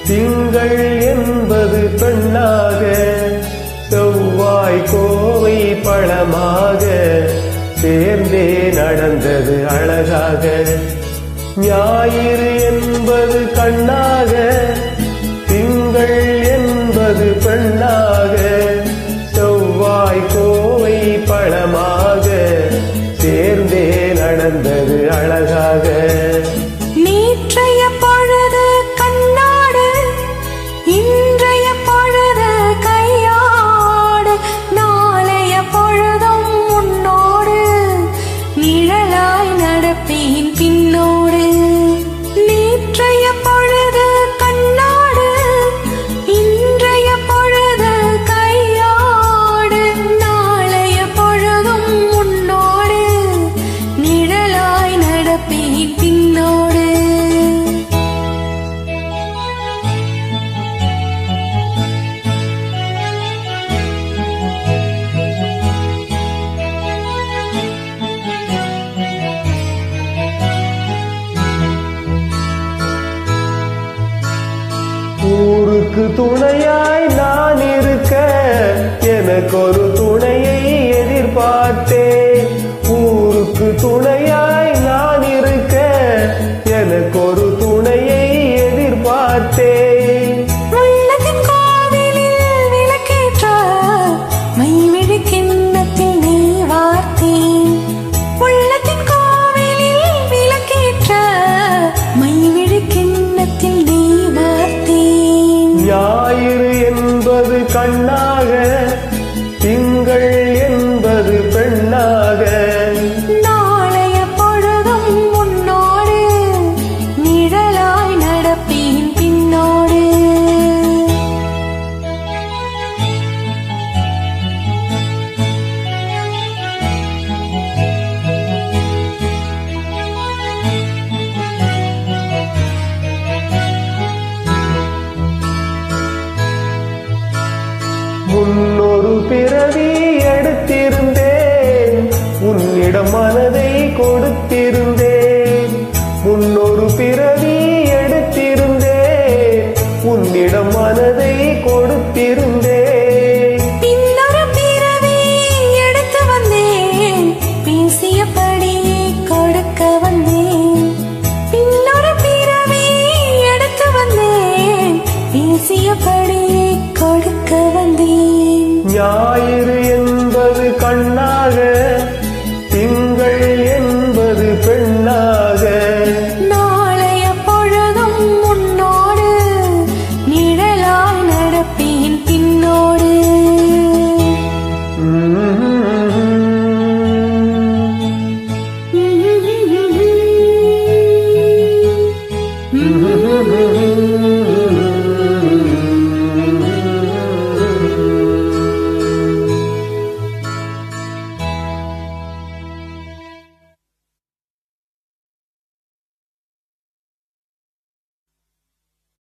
திங்கள் என்பது பெண்ணாக, செவ்வாய் கோவை பழமாக சேர்ந்தே நடந்தது அழகாக. ஞாயிறு என்பது கண்ணாக, திங்கள் என்பது பெண்ணாக, செவ்வாய் கோவை பழமாக சேர்ந்தே நடந்தது அழகாக. நேற்றைய பொழுது கண்ணாடு, இன்றைய பொழுது கையாடு, நாளைய பொழுதும் முன்னோடு நிழலாய் நடப்பேன் பின்னோடு. நேற்றைய பொழுது கண்ணாடு, இன்றைய பொழுது கையாடு, நாளைய பொழுதும் முன்னோடு நிழலாய் நடப்பேன் பின்னோடு. ஊருக்கு துணையாய் நான் இருக்க, எனக்கு ஒரு துணையை எதிர்பார்த்தேன். ஊருக்கு துணையாய் நான் இருக்க, எனக்கு ஒரு துணையை எதிர்பார்த்தேன். உள்ளத்தின் கோவிலில் விளக்கேற்ற மைவிழி கிண்ணத்தில் நெய் வார்த்தேன். உள்ளத்தின் கோவிலில் விளக்கேற்ற மைவிழி கிண்ணத்தில் நெய் வார்த்தேன். ஞாயிறு என்பது கண்ணாக, திங்கள் என்பது பெண்ணாக, நாளைய பொழுதும் முன்னோடு நிழலாய் நடப்பேன் பின்னோடு. முன்னொரு பிறவி எடுத்திருந்தேன், உன்னிடம் மனதை கொடுத்திருந்தேன். முன்னொரு பிறவி எடுத்திருந்தேன், உன்னிடம் மனதை கொடுத்திருந்தேன்.